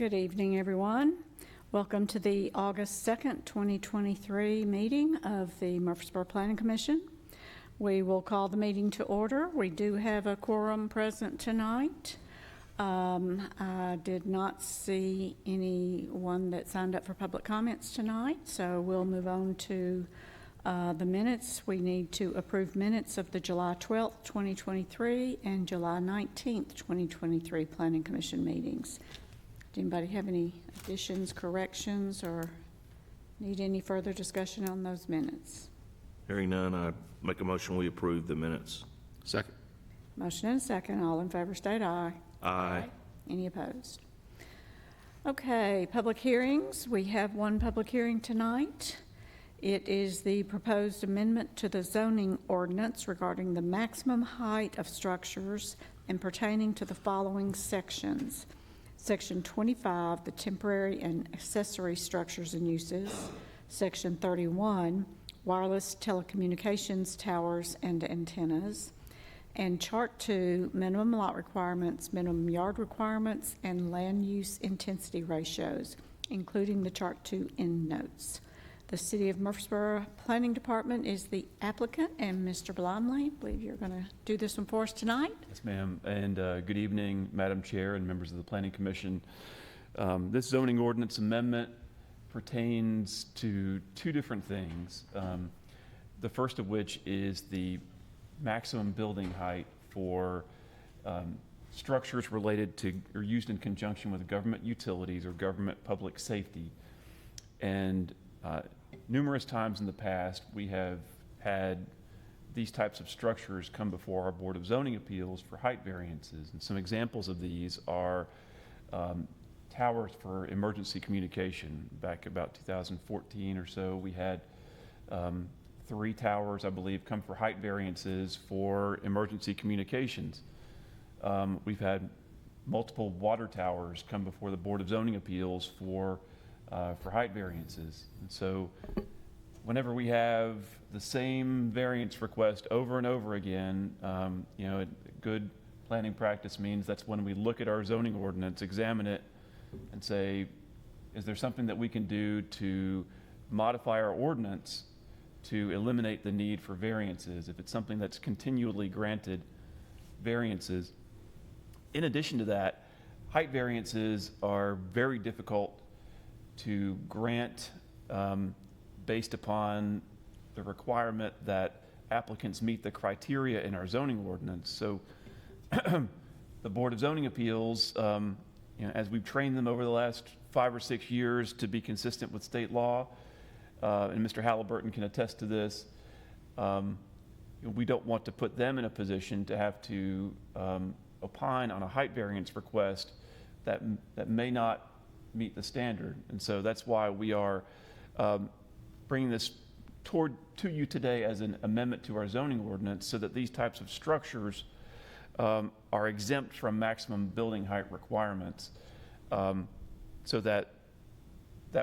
Good evening, everyone. Welcome to the August 2nd, 2023 meeting of the Murfreesboro Planning Commission. We will call the meeting to order. We do have a quorum present tonight. I did not see anyone that signed up for public comments tonight, so we'll move on to the minutes. We need to approve minutes of the July 12th, 2023 and July 19th, 2023 Planning Commission meetings. Does anybody have any additions, corrections, or need any further discussion on those minutes? Hearing none, I make a motion we approve the minutes. Second. Motion and a second. All in favor state aye. Aye. Any opposed? Okay, public hearings. We have one public hearing tonight. It is the proposed amendment to the zoning ordinance regarding the maximum height of structures and pertaining to the following sections. Section 25, the temporary and accessory structures and uses. Section 31, wireless telecommunications towers and antennas. And Chart 2, minimum lot requirements, minimum yard requirements, and land use intensity ratios, including the Chart 2 endnotes. The City of Murfreesboro Planning Department is the applicant, and Mr. Blomley, I believe you're going to do this one for us tonight. Yes, ma'am. And good evening, Madam Chair and members of the Planning Commission. This zoning ordinance amendment pertains to two different things. The first of which is the maximum building height for structures related to or used in conjunction with government utilities or government public safety. And numerous times in the past, we have had these types of structures come before our Board of Zoning Appeals for height variances. And some examples of these are towers for emergency communication. Back about 2014 or so, we had 3 towers, I believe, come for height variances for emergency communications. We've had multiple water towers come before the Board of Zoning Appeals for height variances. And so whenever we have the same variance request over and over again, good planning practice means that's when we look at our zoning ordinance, examine it, and say, is there something that we can do to modify our ordinance to eliminate the need for variances if it's something that's continually granted variances. In addition to that, height variances are very difficult to grant based upon the requirement that applicants meet the criteria in our zoning ordinance. So the Board of Zoning Appeals, as we've trained them over the last 5 or 6 years to be consistent with state law, and Mr. Halliburton can attest to this, we don't want to put them in a position to have to opine on a height variance request that may not meet the standard. And so that's why we are bringing this to you today as an amendment to our zoning ordinance so that these types of structures are exempt from maximum building height requirements, so that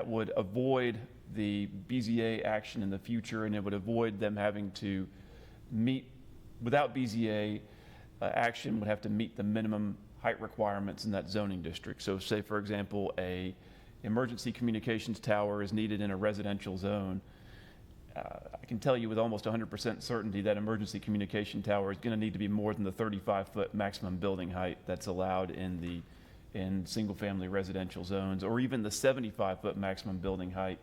would avoid the BZA action in the future, and it would avoid them having to meet, without BZA action, would have to meet the minimum height requirements in that zoning district. So say, for example, a emergency communications tower is needed in a residential zone. I can tell you with almost 100% certainty that emergency communication tower is going to need to be more than the 35-foot maximum building height that's allowed in single-family residential zones, or even the 75-foot maximum building height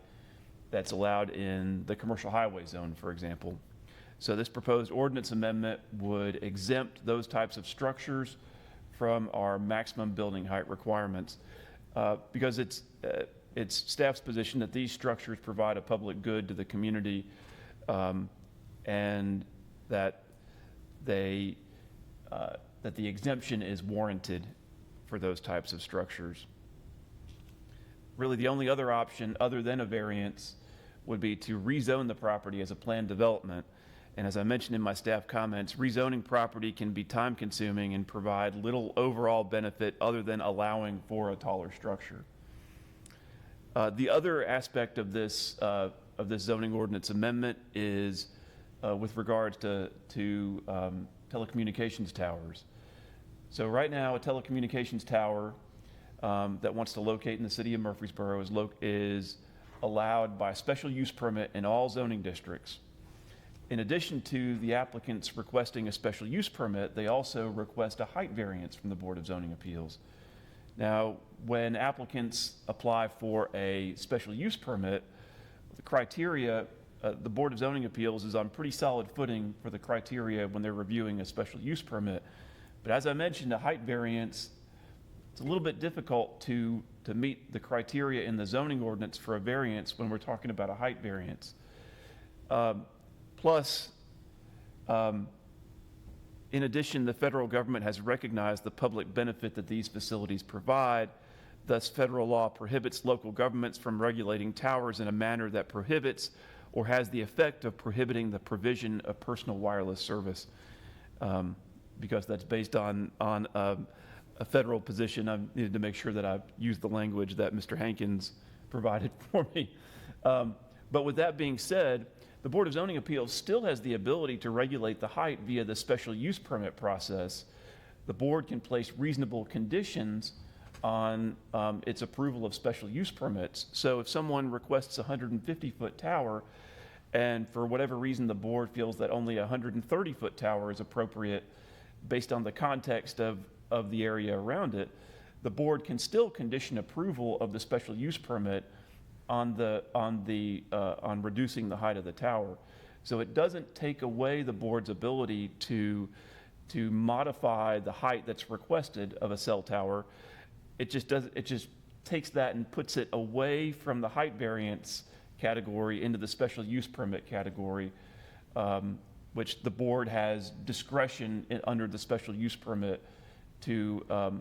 that's allowed in the commercial highway zone, for example. So this proposed ordinance amendment would exempt those types of structures from our maximum building height requirements because it's staff's position that these structures provide a public good to the community, and that the exemption is warranted for those types of structures. Really, the only other option other than a variance would be to rezone the property as a planned development. And as I mentioned in my staff comments, rezoning property can be time-consuming and provide little overall benefit other than allowing for a taller structure. The other aspect of this zoning ordinance amendment is with regards to telecommunications towers. So right now, a telecommunications tower that wants to locate in the city of Murfreesboro is allowed by special use permit in all zoning districts. In addition to the applicants requesting a special use permit, they also request a height variance from the Board of Zoning Appeals. Now, when applicants apply for a special use permit, the criteria, the Board of Zoning Appeals is on pretty solid footing for the criteria when they're reviewing a special use permit. But as I mentioned, a height variance, it's a little bit difficult to meet the criteria in the zoning ordinance for a variance when we're talking about a height variance. Plus, in addition, the federal government has recognized the public benefit that these facilities provide. Thus, federal law prohibits local governments from regulating towers in a manner that prohibits or has the effect of prohibiting the provision of personal wireless service, because that's based on a federal position. I needed to make sure that I used the language that Mr. Hankins provided for me. But with that being said, the Board of Zoning Appeals still has the ability to regulate the height via the special use permit process. The board can place reasonable conditions on its approval of special use permits. So if someone requests a 150-foot tower, and for whatever reason the board feels that only a 130-foot tower is appropriate based on the context of the area around it, the board can still condition approval of the special use permit on reducing the height of the tower. So it doesn't take away the board's ability to modify the height that's requested of a cell tower. It just takes that and puts it away from the height variance category into the special use permit category, which the board has discretion under the special use permit to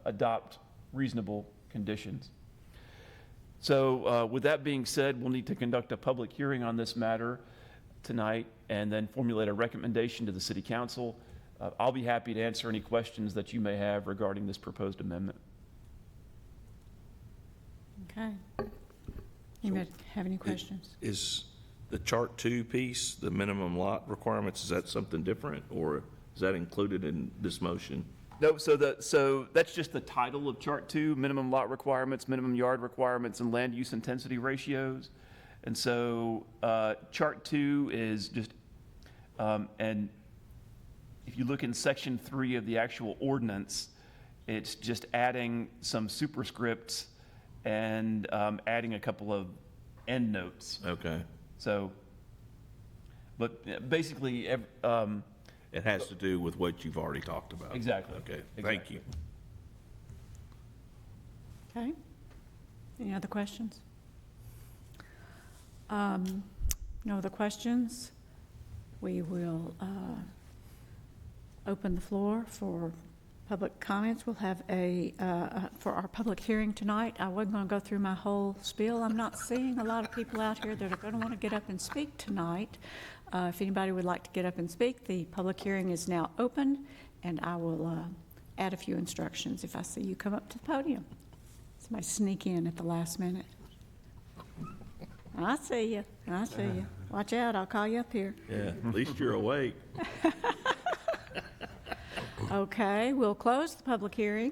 adopt reasonable conditions. So with that being said, we'll need to conduct a public hearing on this matter tonight and then formulate a recommendation to the City Council. I'll be happy to answer any questions that you may have regarding this proposed amendment. Okay. Anybody have any questions? Is the Chart 2 piece, the minimum lot requirements, is that something different, or is that included in this motion? No, so that's just the title of Chart 2, minimum lot requirements, minimum yard requirements, and land use intensity ratios. And so Chart 2 is just, and if you look in Section 3 of the actual ordinance, it's just adding some superscripts and adding a couple of end notes. Okay. So, but basically, It has to do with what you've already talked about. Exactly. Okay, thank Exactly. you. Okay. Any other questions? No other questions? We will open the floor for public comments. We'll have for our public hearing tonight, I wasn't going to go through my whole spiel. I'm not seeing a lot of people out here that are going to want to get up and speak tonight. If anybody would like to get up and speak, the public hearing is now open, and I will add a few instructions if I see you come up to the podium. Somebody sneak in at the last minute. I see you. I see you. Watch out, I'll call you up here. Yeah, at least you're awake. Okay, we'll close the public hearing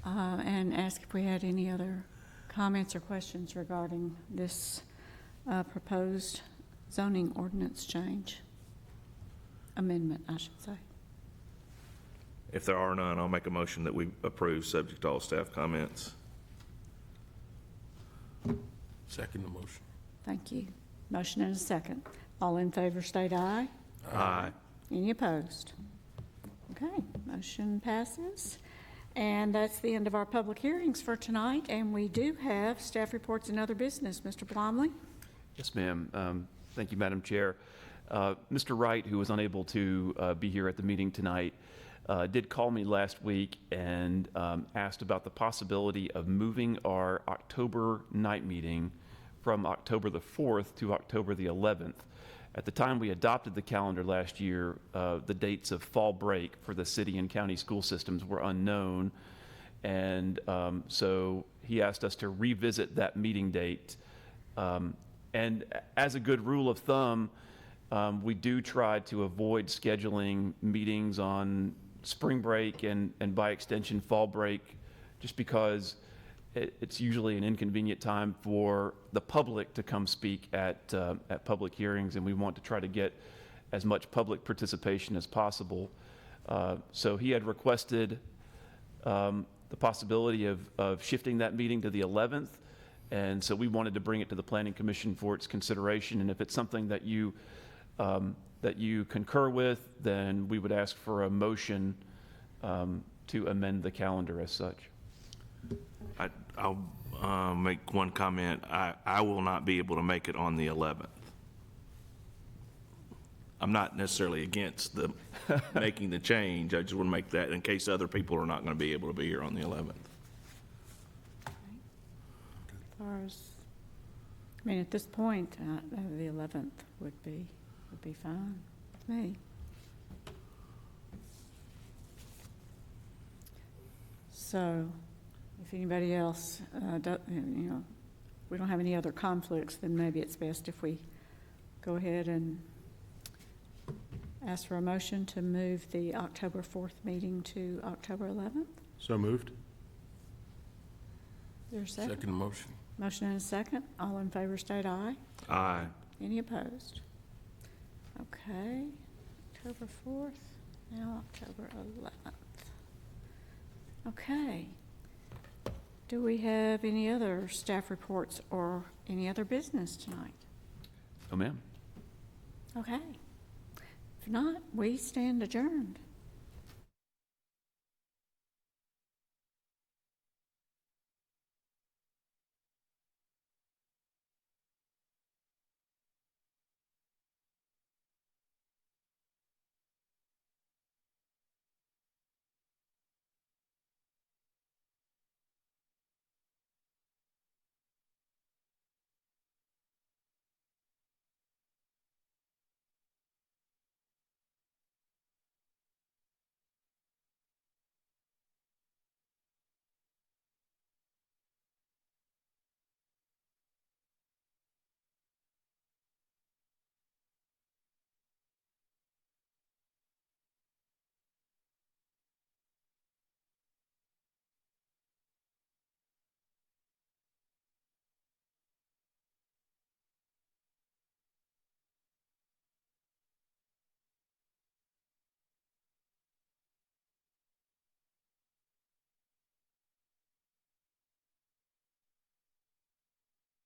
and ask if we had any other comments or questions regarding this proposed zoning ordinance change, amendment, I should say. If there are none, I'll make a motion that we approve, subject to all staff comments. Second the motion. Thank you. Motion and a second. All in favor state aye. Aye. Any opposed? Okay, motion passes. And that's the end of our public hearings for tonight, and we do have staff reports and other business. Mr. Blomley? Yes, ma'am. Thank you, Madam Chair. Mr. Wright, who was unable to be here at the meeting tonight, did call me last week and asked about the possibility of moving our October night meeting from October the 4th to October the 11th. At the time we adopted the calendar last year, the dates of fall break for the city and county school systems were unknown. And so he asked us to revisit that meeting date. And as a good rule of thumb, we do try to avoid scheduling meetings on spring break and by extension fall break just because it's usually an inconvenient time for the public to come speak at public hearings, and we want to try to get as much public participation as possible. So he had requested the possibility of shifting that meeting to the 11th, and so we wanted to bring it to the Planning Commission for its consideration. And if it's something that you concur with, then we would ask for a motion to amend the calendar as such. I'll make one comment. I will not be able to make it on the 11th. I'm not necessarily against the making the change. I just want to make that in case other people are not going to be able to be here on the 11th. As far as, I mean, at this point, the 11th would be fine with me. So, if anybody else, we don't have any other conflicts, then maybe it's best if we go ahead and ask for a motion to move the October 4th meeting to October 11th. So moved. Is there a second? Second motion. Motion and a second. All in favor state aye. Aye. Any opposed? Okay, October 4th, now October 11th. Okay. Do we have any other staff reports or any other business tonight? Oh, ma'am. Okay. If not, we stand adjourned.